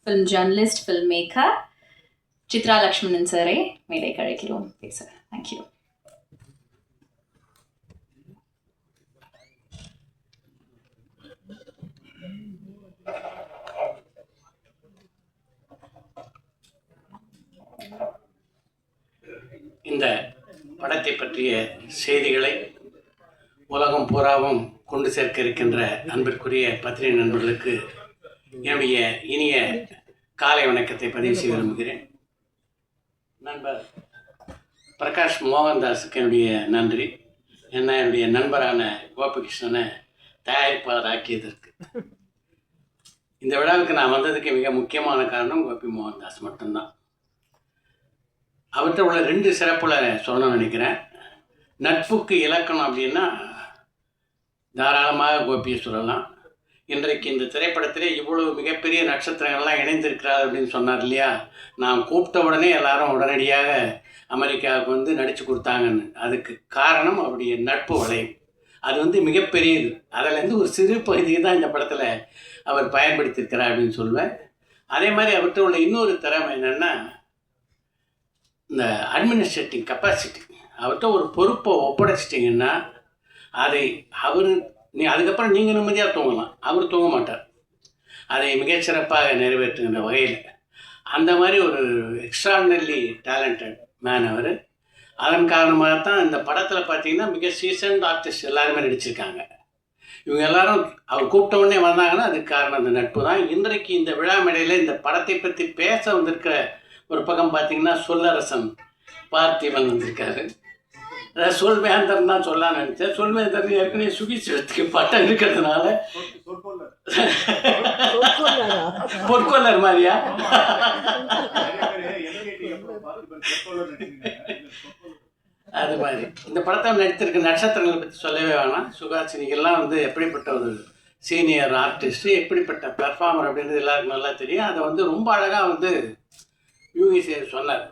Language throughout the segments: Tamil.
film journalist, filmmaker, Chitra Lakshmanan sir மேடை கழைக்கிறோம் பேச. Thank you. இந்த படத்தை பற்றிய செய்திகளை உலகம் பூராவும் கொண்டு சேர்க்க இருக்கின்ற அன்பிற்குரிய பத்திரிகை நண்பர்களுக்கு என்னுடைய இனிய காலை வணக்கத்தை பதிவு செய்ய விரும்புகிறேன். நண்பர் பிரகாஷ் மோகன்தாஸுக்கு என்னுடைய நன்றி. என்னுடைய நண்பரான கோபிகிருஷ்ணனை தயாரிப்பாளர் ஆக்கியதற்கு. இந்த விழாவுக்கு நான் வந்ததுக்கு மிக முக்கியமான காரணம் கோபி மோகன்தாஸ் மட்டும்தான். அவர்கிட்ட உள்ள 2 சிறப்புல சொல்லணும்னு நினைக்கிறேன். நட்புக்கு இலக்கணம் அப்படின்னா தாராளமாக கோபியை சொல்லலாம். இன்றைக்கு இந்த திரைப்படத்திலே இவ்வளவு மிகப்பெரிய நட்சத்திரங்கள்லாம் இணைந்திருக்கிறார் அப்படின்னு சொன்னார் இல்லையா. நான் கூப்பிட்ட உடனே எல்லாரும் உடனடியாக அமெரிக்காவுக்கு வந்து நடித்து கொடுத்தாங்கன்னு. அதுக்கு காரணம் அவருடைய நட்பு வளையம். அது மிகப்பெரியது. அதிலேருந்து ஒரு சிறு பகுதியை தான் இந்த படத்தில் அவர் பயன்படுத்தியிருக்கிறார் அப்படின்னு சொல்லுவேன். அதே மாதிரி அவர்கிட்ட உள்ள இன்னொரு திறமை என்னென்னா இந்த அட்மினிஸ்ட்ரேட்டிவ் கெப்பாசிட்டி. அவர்கிட்ட ஒரு பொறுப்பை ஒப்படைச்சிட்டிங்கன்னா அதை அதுக்கப்புறம் நீங்கள் நிம்மதியாக தூங்கலாம், அவர் தூங்க மாட்டார். அதை மிகச்சிறப்பாக நிறைவேற்றுகின்ற வகையில் அந்த மாதிரி ஒரு எக்ஸ்ட்ராடினரி டேலண்டட் மேன் அவர். அதன் காரணமாக தான் இந்த படத்தில் பார்த்தீங்கன்னா மிக சீசன்ட் ஆர்டிஸ்ட் எல்லாருமே நடிச்சிருக்காங்க. இவங்க எல்லாரும் அவர் கூப்பிட்ட உடனே வந்தாங்கன்னா அதுக்கு காரணம் அந்த நட்பு தான். இன்றைக்கு இந்த விழா மேடையில் இந்த படத்தை பற்றி பேச வந்திருக்கிற ஒரு பக்கம் பார்த்தீங்கன்னா சொல்லரசன் பார்த்திபன் வந்திருக்காரு. அதாவது சொல்வேந்தர் தான் சொல்லலான்னு நினச்சேன். சொல்வேந்தர் ஏற்கனவே சுகிச்சுவத்துக்கு பட்டம் இருக்கிறதுனால பொற்கொள்ளர் மாதிரியா அது மாதிரி இந்த படத்தை நடித்திருக்க நட்சத்திரங்களை பற்றி சொல்லவே வேணாம். சுகாசினிகள்லாம் எப்படிப்பட்ட ஒரு சீனியர் ஆர்டிஸ்ட்டு, எப்படிப்பட்ட பெர்ஃபார்மர் அப்படின்றது எல்லாருக்கும் நல்லா தெரியும். அதை ரொம்ப அழகாக யூகி சேர் சொன்னார்.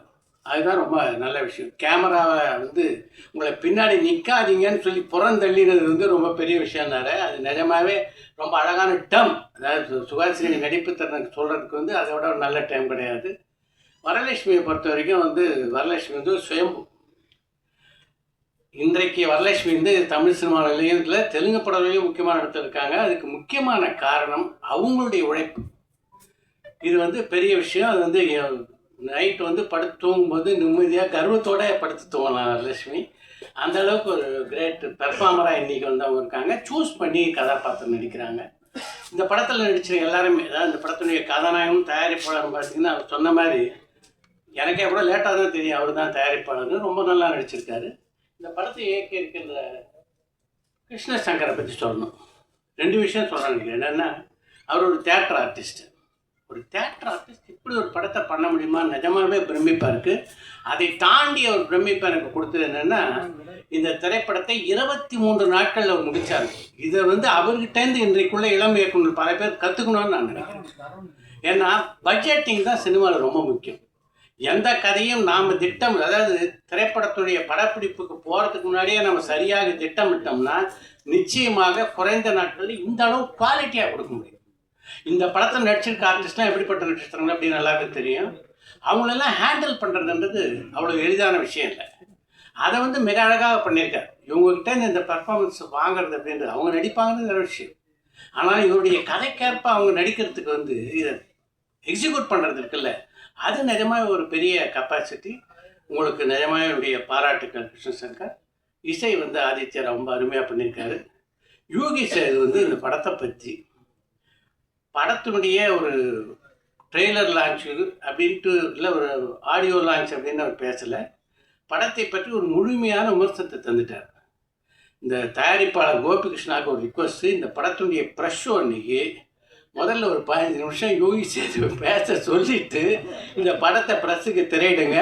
அதுதான் ரொம்ப நல்ல விஷயம். கேமராவை உங்களை பின்னாடி நிற்காதீங்கன்னு சொல்லி புறந்தள்ளினது ரொம்ப பெரிய விஷயம்னாரு. அது நிஜமாவே ரொம்ப அழகான டேர்ம். அதாவது சுகாசினி நடிப்பு திறன் சொல்கிறதுக்கு அதை விட ஒரு நல்ல டைம் கிடையாது. வரலட்சுமியை பொறுத்த வரைக்கும் வரலட்சுமி சுயம்பு. இன்றைக்கு வரலட்சுமி தமிழ் சினிமாவிலையும் இல்லை, தெலுங்கு படங்களையும் முக்கியமான இடத்துல இருக்காங்க. அதுக்கு முக்கியமான காரணம் அவங்களுடைய உழைப்பு. இது பெரிய விஷயம். அது நைட்டு படுத்து தூங்கும்போது நிம்மதியாக கர்வத்தோடு படுத்து தூங்கலாம் வரலட்சுமி. அந்த அளவுக்கு ஒரு கிரேட் பெர்ஃபார்மராக இன்றைக்கி அவங்க இருக்காங்க. சூஸ் பண்ணி கதாபாத்திரம் நடிக்கிறாங்க. இந்த படத்தில் நடித்த எல்லாருமே, அதாவது இந்த படத்துடைய கதாநாயகமும் தயாரிப்பாளரும் பார்த்திங்கன்னா அவர் சொன்ன மாதிரி எனக்கே கூட லேட்டாக தான் தெரியும் அவர் தான் தயாரிப்பாளர். ரொம்ப நல்லா நடிச்சிருக்காரு. இந்த படத்தை இயக்கி இருக்கின்ற கிருஷ்ணசங்கரை பற்றி சொல்லணும். 2 விஷயம் சொல்கிறாங்க. என்னென்னா அவர் ஒரு தியேட்டர் ஆர்டிஸ்ட். ஒரு தியேட்டர் ஆர்டிஸ்ட் இப்படி ஒரு படத்தை பண்ண முடியுமா, நிஜமாகவே பிரமிப்பாக இருக்குது. அதை தாண்டி அவர் பிரமிப்பாக எனக்கு கொடுத்தது என்னென்னா இந்த திரைப்படத்தை 23 நாட்களில் அவர் முடித்தார். இதை அவர்கிட்டேருந்து இன்றைக்குள்ள இளம் இயக்குனர் பல பேர் கற்றுக்கணும்னு நான் நினைக்கிறேன். ஏன்னா பட்ஜெட்டிங் தான் சினிமாவில் ரொம்ப முக்கியம். எந்த கதையும் நாம் அதாவது திரைப்படத்துடைய படப்பிடிப்புக்கு போகிறதுக்கு முன்னாடியே நம்ம சரியாக திட்டமிட்டோம்னா நிச்சயமாக குறைந்த நாட்களில் இந்த அளவு குவாலிட்டியாக கொடுக்க முடியும். இந்த படத்தை நடிச்சிருக்க ஆர்டிஸ்ட்லாம் எப்படிப்பட்ட நட்சத்திரங்கள் அப்படின்னு நல்லாவே தெரியும். அவங்களெல்லாம் ஹேண்டில் பண்ணுறதுன்றது அவ்வளோ எளிதான விஷயம் இல்லை. அதை மிக அழகாக பண்ணியிருக்காரு. இவங்ககிட்ட இந்த பர்ஃபார்மன்ஸ் வாங்குறது அப்படின்றது அவங்க நடிப்பாங்கன்னு ஒரு விஷயம். ஆனால் இவருடைய கதைக்கேற்ப அவங்க நடிக்கிறதுக்கு இதை எக்ஸிக்யூட் பண்ணுறது இருக்குல்ல, அது நிஜமாக ஒரு பெரிய கெப்பாசிட்டி. உங்களுக்கு நிஜமாக என்னுடைய பாராட்டுக்கள் கிருஷ்ணசங்கர். இசை ஆதித்யர் ரொம்ப அருமையாக பண்ணியிருக்காரு. யூகி சார் இந்த படத்தை பற்றி படத்தினுடைய ஒரு ட்ரெய்லர் லான்ச் அப்படின்ட்டு இல்லை, ஒரு ஆடியோ லான்ச் அப்படின்னு அவர் பேசலை. படத்தை பற்றி ஒரு முழுமையான விமர்சனத்தை தந்துட்டார். இந்த தயாரிப்பாளர் கோபிகிருஷ்ணாவுக்கு ஒரு ரிக்வஸ்ட்டு, இந்த படத்தினுடைய ப்ரெஷ் ஷோ அன்றைக்கி முதல்ல ஒரு 15 நிமிஷம் யோகி சேது பேச சொல்லிவிட்டு இந்த படத்தை ப்ரெஸ்ஸுக்கு திரையிடுங்க.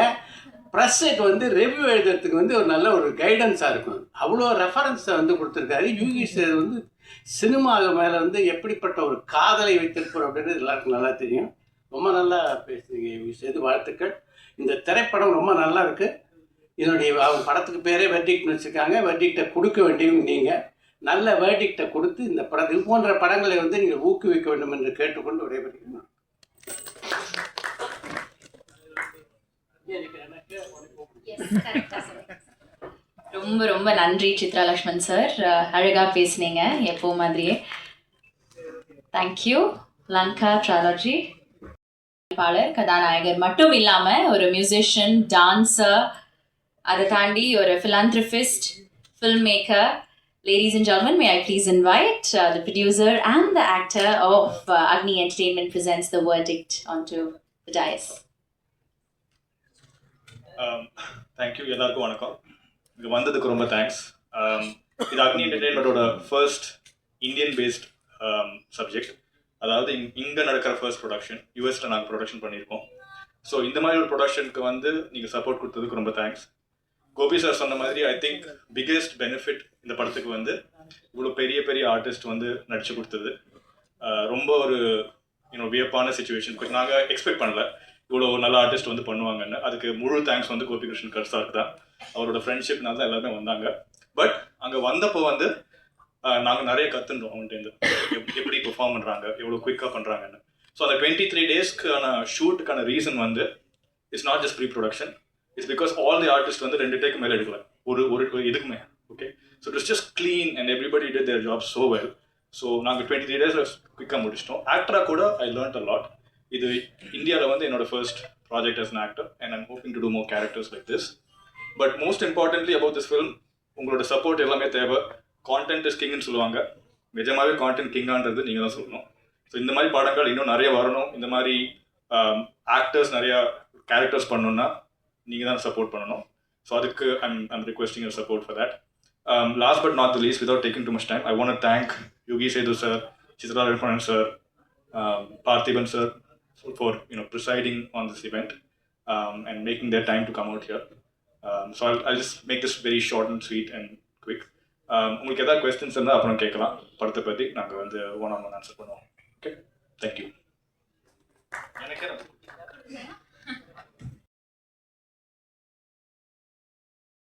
ப்ரெஸ்ஸுக்கு ரிவ்யூ எழுதுறதுக்கு ஒரு நல்ல ஒரு கைடன்ஸாக இருக்கும். அவ்வளோ ரெஃபரன்ஸை கொடுத்துருக்காரு. யூகி சேது சினிமாவுக்கு மேலே எப்படிப்பட்ட ஒரு காதலை வைத்திருப்போம் அப்படின்றது எல்லாருக்கும் நல்லா தெரியும். ரொம்ப நல்லா பேசுகிறீங்க யூகி சேது, வாழ்த்துக்கள். இந்த திரைப்படம் ரொம்ப நல்லா இருக்குது. இதனுடைய அவங்க படத்துக்கு பேரே வெர்டிக்ட்னு வச்சுருக்காங்க. வெர்டிக்டை கொடுக்க வேண்டியவங்க நீங்கள். நல்ல வேர்டிக்டை கொடுத்து இந்த படம் இது போன்ற படங்களை நீங்கள் ஊக்குவிக்க வேண்டும் என்று கேட்டுக்கொண்டு விடைபெறுகிறேன். ரொம்ப ரொம்ப நன்றி சித்ரா லக்ஷ்மன் சார், அழகா பேசுனீங்க எப்போ மாதிரியே. தேங்க்யூ. லங்கா ட்ராலஜி பாடல் கதாநாயகர் மட்டும் இல்லாம ஒரு மியூசிஷியன், டான்சர், அதை தாண்டி ஒரு philanthropist, filmmaker. Ladies and gentlemen, may I please invite the producer and the actor of Agni Entertainment presents the verdict onto the dais. Thank you. எல்லாருக்கும் வணக்கம். இங்கே வந்ததுக்கு ரொம்ப தேங்க்ஸ். இது அக்னி என்டர்டெயின்மெண்ட்டோட ஃபர்ஸ்ட் இந்தியன் பேஸ்ட் சப்ஜெக்ட். அதாவது இங்கே நடக்கிற ஃபர்ஸ்ட் ப்ரொடக்ஷன். யூஎஸில் நாங்கள் ப்ரொடக்ஷன் பண்ணியிருக்கோம். ஸோ இந்த மாதிரி ஒரு ப்ரொடக்ஷனுக்கு வந்து நீங்கள் சப்போர்ட் கொடுத்ததுக்கு ரொம்ப தேங்க்ஸ். கோபி சார் சொன்ன மாதிரி ஐ திங்க் பிக்கெஸ்ட் பெனிஃபிட் இந்த படத்துக்கு வந்து இவ்வளோ பெரிய பெரிய ஆர்டிஸ்ட் வந்து நடிச்சு கொடுத்தது. ரொம்ப ஒரு வியப்பான சுச்சுவேஷன். நாங்கள் எக்ஸ்பெக்ட் பண்ணல இவ்வளோ நல்ல ஆர்டிஸ்ட் வந்து பண்ணுவாங்கன்னு. அதுக்கு முழு தேங்க்ஸ் வந்து கோபி கிருஷ்ணன் கர்சாருக்கு தான். அவரோட ஃப்ரெண்ட்ஷிப்னால தான் எல்லாருமே வந்தாங்க. பட் அங்கே வந்தப்போ வந்து நாங்கள் நிறைய கற்றுன்றோம் அவன்கிட்டேருந்து, எப்படி பெர்ஃபார்ம் பண்ணுறாங்க, எவ்வளோ குயிக்காக பண்ணுறாங்கன்னு. ஸோ அந்த 23 டேஸ்க்கான ஷூட்டுக்கான ரீசன் வந்து it's not just pre production. It's because all the artist வந்து 2 டேக்கு மேலே எடுக்கல ஒரு இதுக்குமே. Okay, so it's just clean and everybody did their job so well. So நாங்கள் 23 டேஸில் குயிக்காக முடிச்சிட்டோம். ஆக்டராக கூட ஐ லேர்ன்ட் அ லாட். இது இந்தியாவில் வந்து என்னோட first project as an actor and I'm hoping to do more characters like this. But most importantly about this film உங்களோட சப்போர்ட் எல்லாமே தேவை. கான்டென்ட் இஸ் கிங்னு சொல்லுவாங்க. நிஜமாவே கான்டென்ட் கிங்கான்றது நீங்கள் தான் சொல்லணும். ஸோ இந்த மாதிரி படங்கள் இன்னும் நிறைய வரணும். இந்த மாதிரி ஆக்டர்ஸ் நிறையா கேரக்டர்ஸ் பண்ணணுன்னா நீங்கள் தான் சப்போர்ட் பண்ணணும். ஸோ அதுக்கு I'm requesting your support for that. Last but not the least, without taking too much time, I want to thank Yogi Sethu sir, Chitra Lakshmanan sir, Parthiban sir for presiding on this event and making their time to come out here. So I'll just make this very short and sweet and quick. உங்களுக்கு ஏதாவது கொஸ்டின்ஸ் இருந்தால் அப்புறம் கேட்கலாம். படத்தை பற்றி நாங்கள் வந்து ஒன் ஆன் ஒன் ஆன்சர் பண்ணுவோம். Okay, thank you. எனக்கு